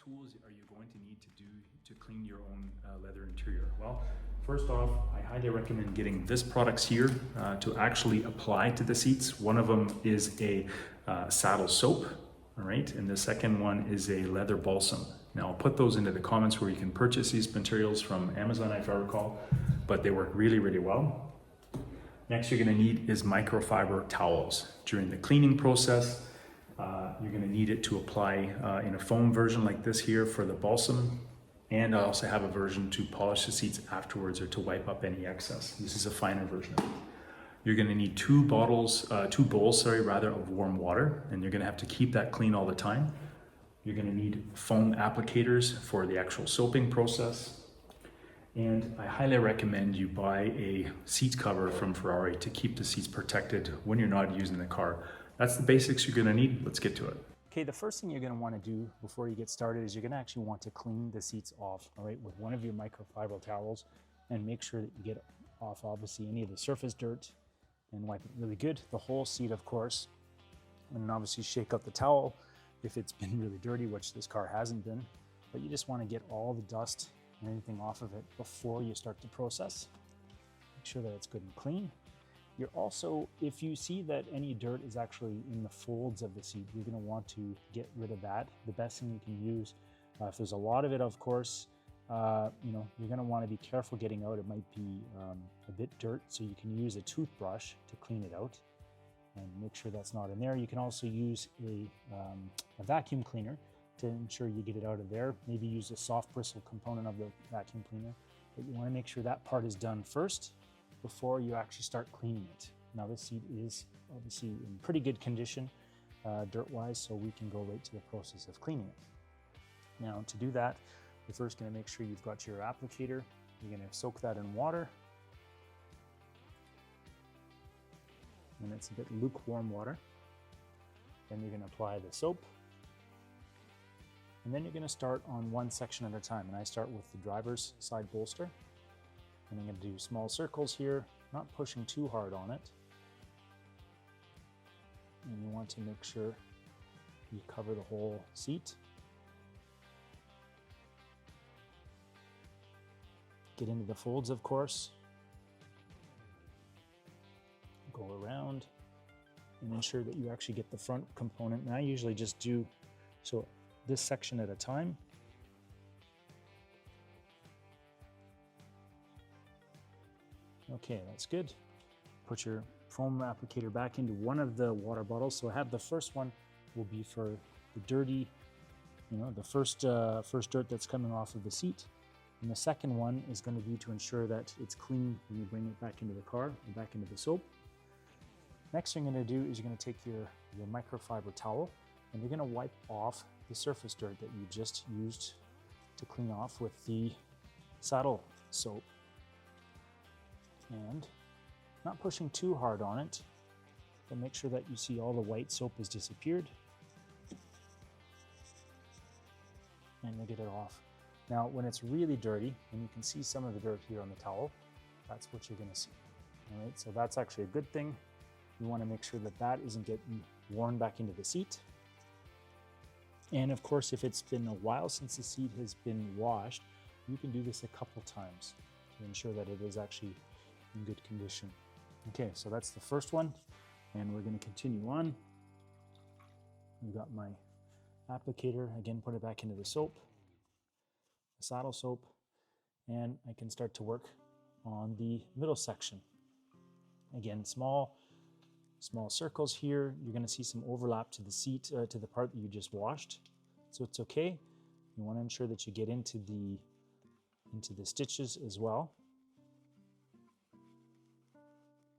tools are you going to need to do to clean your own leather interior? Well, first off, I highly recommend getting this products here to actually apply to the seats. One of them is a saddle soap, all right, and the second one is a leather balsam. Now I'll put those into the comments where you can purchase these materials from Amazon, if I recall, but they work really, really well. Next you're going to need is microfiber towels. During the cleaning process, you're going to need it to apply in a foam version like this here for the balsam, and I also have a version to polish the seats afterwards or to wipe up any excess. This is a finer version of it. You're going to need two bowls of warm water, and you're going to have to keep that clean all the time. You're going to need foam applicators for the actual soaping process. And I highly recommend you buy a seat cover from Ferrari to keep the seats protected when you're not using the car. That's the basics you're going to need. Let's get to it. Okay, the first thing you're going to want to do before you get started is you're going to actually want to clean the seats off, all right, with one of your microfiber towels, and make sure that you get off obviously any of the surface dirt and wipe it really good. The whole seat, of course, and obviously shake out the towel if it's been really dirty, which this car hasn't been, but you just want to get all the dust and anything off of it before you start the process. Make sure that it's good and clean. You're also, if you see that any dirt is actually in the folds of the seat, you're going to want to get rid of that. The best thing you can use, if there's a lot of it, of course, you're going to want to be careful getting out. It might be a bit dirt, so you can use a toothbrush to clean it out and make sure that's not in there. You can also use a vacuum cleaner to ensure you get it out of there. Maybe use a soft bristle component of the vacuum cleaner, but you want to make sure that part is done first before you actually start cleaning it. Now this seat is obviously in pretty good condition dirt-wise, so we can go right to the process of cleaning it. Now to do that, you're first going to make sure you've got your applicator. You're going to soak that in water, and it's a bit lukewarm water. Then you're going to apply the soap, and then you're going to start on one section at a time. And I start with the driver's side bolster. And I'm going to do small circles here, not pushing too hard on it. And you want to make sure you cover the whole seat. Get into the folds, of course. Go around and ensure that you actually get the front component. And I usually just do so this section at a time. Okay, that's good. Put your foam applicator back into one of the water bottles. So I have the first one will be for the dirty, the first dirt that's coming off of the seat. And the second one is going to be to ensure that it's clean when you bring it back into the car and back into the soap. Next thing you're going to do is you're going to take your microfiber towel and you're going to wipe off the surface dirt that you just used to clean off with the saddle soap. And not pushing too hard on it, but make sure that you see all the white soap has disappeared. And you get it off. Now, when it's really dirty, and you can see some of the dirt here on the towel, that's what you're going to see. All right, so that's actually a good thing. You want to make sure that that isn't getting worn back into the seat. And of course, if it's been a while since the seat has been washed, you can do this a couple times to ensure that it is actually in good condition. Okay, so that's the first one, and we're going to continue on. I've got my applicator, again, put it back into the soap, the saddle soap, and I can start to work on the middle section. Again, small circles here. You're going to see some overlap to the seat, to the part that you just washed, so it's okay. You want to ensure that you get into the stitches as well.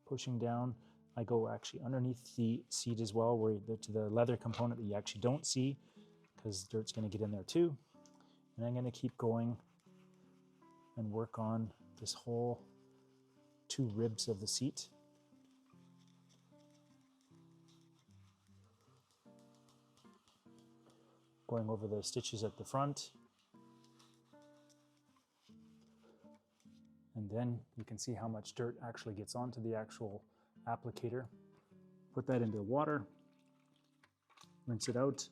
Pushing down, I go actually underneath the seat as well, where to the leather component that you actually don't see, because dirt's going to get in there too. And I'm going to keep going and work on this whole two ribs of the seat. Going over the stitches at the front. And then you can see how much dirt actually gets onto the actual applicator. Put that into the water, rinse it out,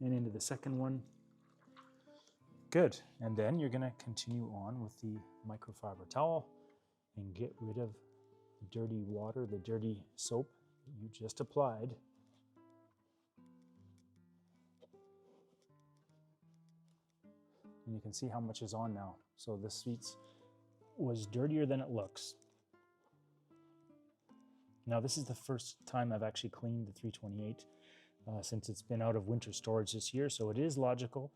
and into the second one. Good. And then you're going to continue on with the microfiber towel and get rid of the dirty water, the dirty soap that you just applied. And you can see how much is on now. So the seats was dirtier than it looks. Now this is the first time I've actually cleaned the 328 since it's been out of winter storage this year, so it is logical.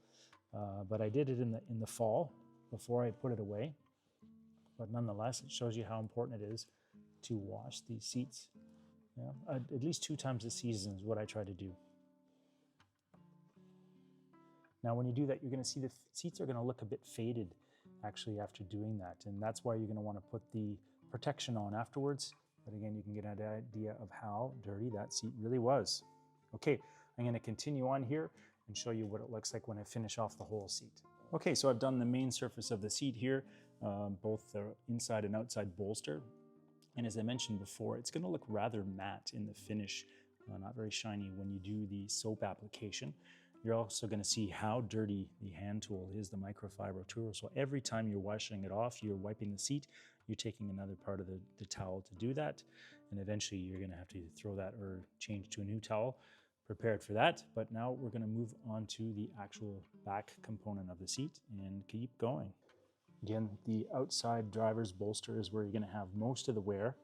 But I did it in the fall before I put it away. But nonetheless, it shows you how important it is to wash these seats. Yeah, at least 2 times a season is what I try to do. Now when you do that, you're going to see the seats are going to look a bit faded actually after doing that, and that's why you're going to want to put the protection on afterwards. But again, you can get an idea of how dirty that seat really was. Okay, I'm going to continue on here and show you what it looks like when I finish off the whole seat. Okay, so I've done the main surface of the seat here, both the inside and outside bolster. And as I mentioned before, it's going to look rather matte in the finish, not very shiny when you do the soap application. You're also going to see how dirty the hand tool is, the microfiber tool. So every time you're washing it off, you're wiping the seat, you're taking another part of the towel to do that. And eventually you're going to have to either throw that or change to a new towel. Prepared for that. But now we're going to move on to the actual back component of the seat and keep going. Again, the outside driver's bolster is where you're going to have most of the wear.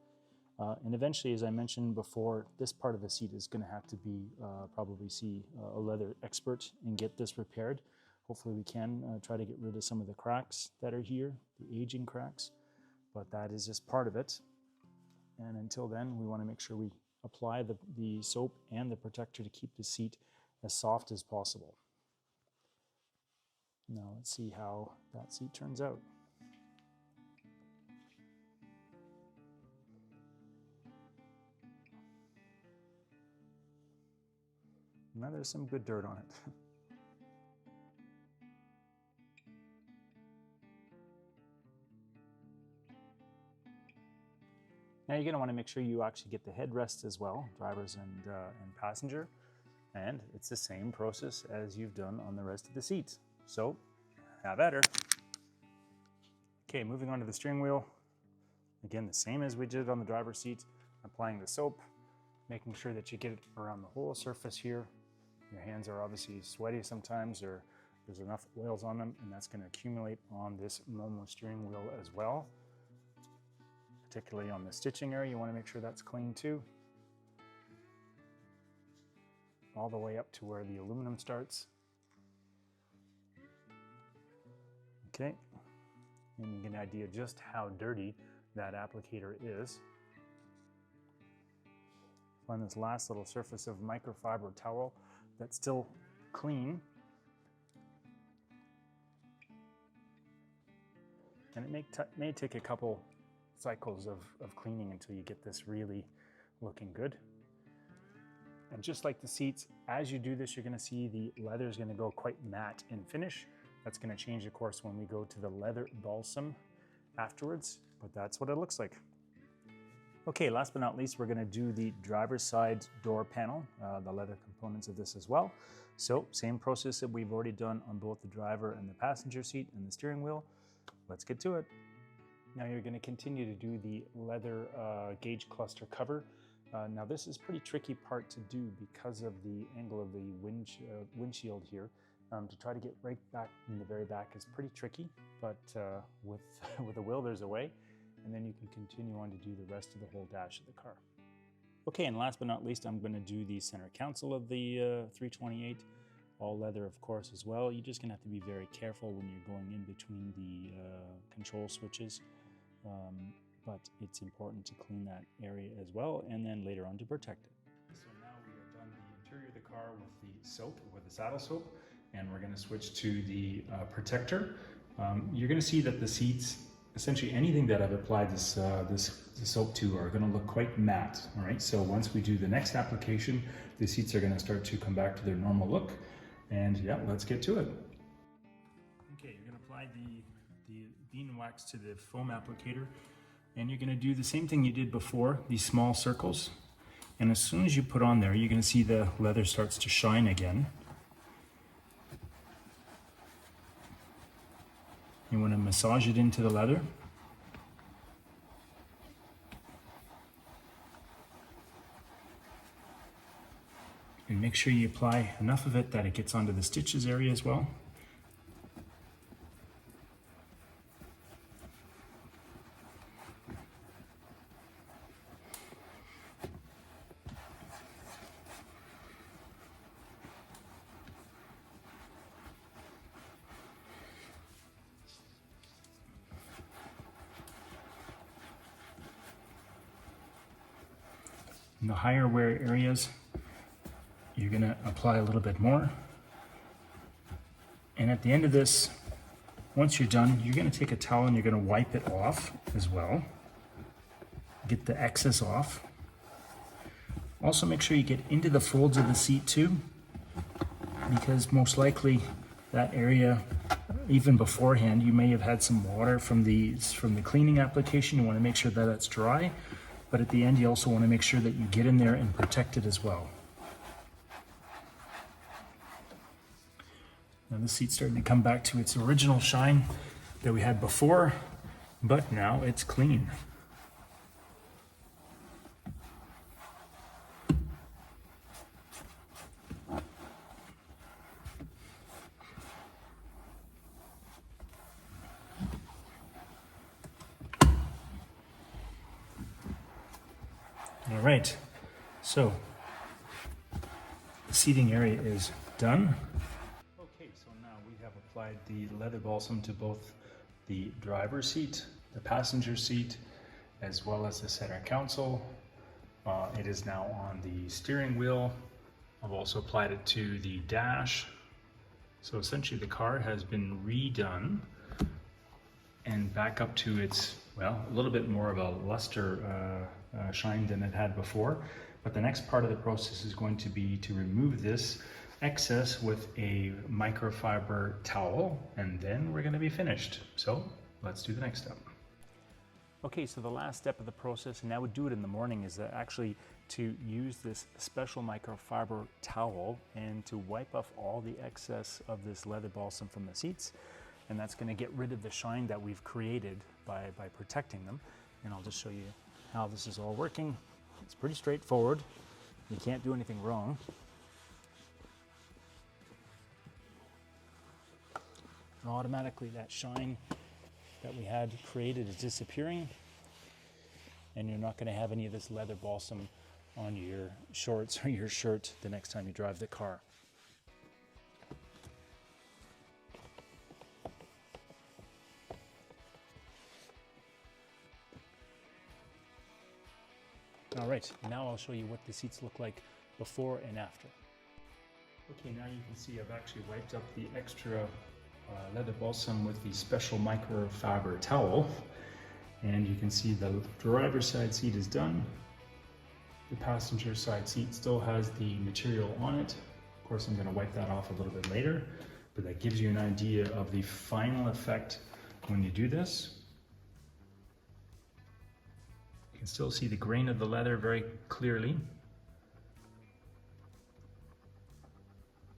And eventually, as I mentioned before, this part of the seat is going to have to be probably see a leather expert and get this repaired. Hopefully we can try to get rid of some of the cracks that are here, the aging cracks, but that is just part of it. And until then, we want to make sure we apply the soap and the protector to keep the seat as soft as possible. Now let's see how that seat turns out. Now there's some good dirt on it. Now you're going to want to make sure you actually get the headrest as well, drivers and passenger. And it's the same process as you've done on the rest of the seat. So have at her. Okay, moving on to the steering wheel. Again, the same as we did on the driver's seat, applying the soap, making sure that you get it around the whole surface here. Your hands are obviously sweaty sometimes, or there's enough oils on them, and that's going to accumulate on this Momo steering wheel as well. Particularly on the stitching area, you want to make sure that's clean too. All the way up to where the aluminum starts. Okay, and you get an idea just how dirty that applicator is. Find this last little surface of microfiber towel that's still clean. And it may take a couple cycles of cleaning until you get this really looking good. And just like the seats, as you do this, you're going to see the leather is going to go quite matte in finish. That's going to change, of course, when we go to the Leather Balsam afterwards, but that's what it looks like. Okay, last but not least, we're going to do the driver's side door panel, the leather components of this as well. So same process that we've already done on both the driver and the passenger seat and the steering wheel. Let's get to it. Now you're going to continue to do the leather gauge cluster cover. Now this is a pretty tricky part to do because of the angle of the windshield here. To try to get right back in the very back is pretty tricky, but with a will there's a way. And then you can continue on to do the rest of the whole dash of the car. Okay, and last but not least, I'm going to do the center console of the 328, all leather of course as well. You're just going to have to be very careful when you're going in between the control switches, but it's important to clean that area as well, and then later on to protect it. So now we are done the interior of the car with the soap, with the saddle soap, and we're going to switch to the protector. You're going to see that the seats, essentially anything that I've applied this soap to, are going to look quite matte. All right, so once we do the next application, the seats are going to start to come back to their normal look. And yeah, let's get to it. Okay, you're going to apply the bean wax to the foam applicator, and you're going to do the same thing you did before, these small circles. And as soon as you put on there, you're going to see the leather starts to shine again. You want to massage it into the leather. And make sure you apply enough of it that it gets onto the stitches area as well. In the higher wear areas, you're going to apply a little bit more. And at the end of this, once you're done, you're going to take a towel and you're going to wipe it off as well. Get the excess off. Also make sure you get into the folds of the seat too, because most likely that area, even beforehand, you may have had some water from the cleaning application. You want to make sure that that's dry. But at the end, you also want to make sure that you get in there and protect it as well. Now the seat's starting to come back to its original shine that we had before, but now it's clean. All right, so the seating area is done. Okay, so now we have applied the leather balsam to both the driver's seat, the passenger seat, as well as the center console. It is now on the steering wheel. I've also applied it to the dash. So essentially the car has been redone and back up to its, well, a little bit more of a luster shine than it had before. But the next part of the process is going to be to remove this excess with a microfiber towel, and then we're going to be finished. So let's do the next step. Okay, so the last step of the process, and I would do it in the morning, is actually to use this special microfiber towel and to wipe off all the excess of this leather balsam from the seats. And that's going to get rid of the shine that we've created by protecting them. And I'll just show you how this is all working. It's pretty straightforward. You can't do anything wrong. And automatically that shine that we had created is disappearing, and you're not going to have any of this leather balsam on your shorts or your shirt the next time you drive the car. All right, now I'll show you what the seats look like before and after. Okay, now you can see I've actually wiped up the extra leather balsam with the special microfiber towel, and you can see the driver's side seat is done. The passenger side seat still has the material on it. Of course, I'm going to wipe that off a little bit later, but that gives you an idea of the final effect when you do this. You can still see the grain of the leather very clearly,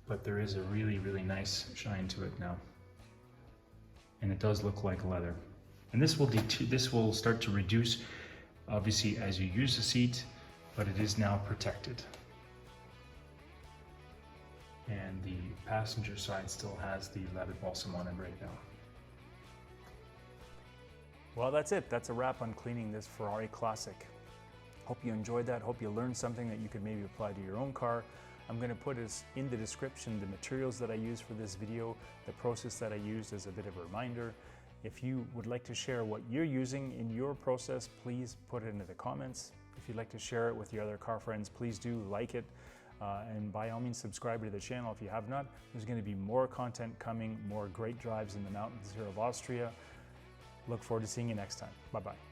but there is a really, really nice shine to it now. And it does look like leather. And this will start to reduce, obviously, as you use the seat, but it is now protected. And the passenger side still has the leather balsam on it right now. Well, that's it. That's a wrap on cleaning this Ferrari Classic. Hope you enjoyed that. Hope you learned something that you could maybe apply to your own car. I'm going to put in the description the materials that I used for this video, the process that I used as a bit of a reminder. If you would like to share what you're using in your process, please put it into the comments. If you'd like to share it with your other car friends, please do like it. And by all means, subscribe to the channel if you have not. There's going to be more content coming, more great drives in the mountains here of Austria. Look forward to seeing you next time. Bye-bye.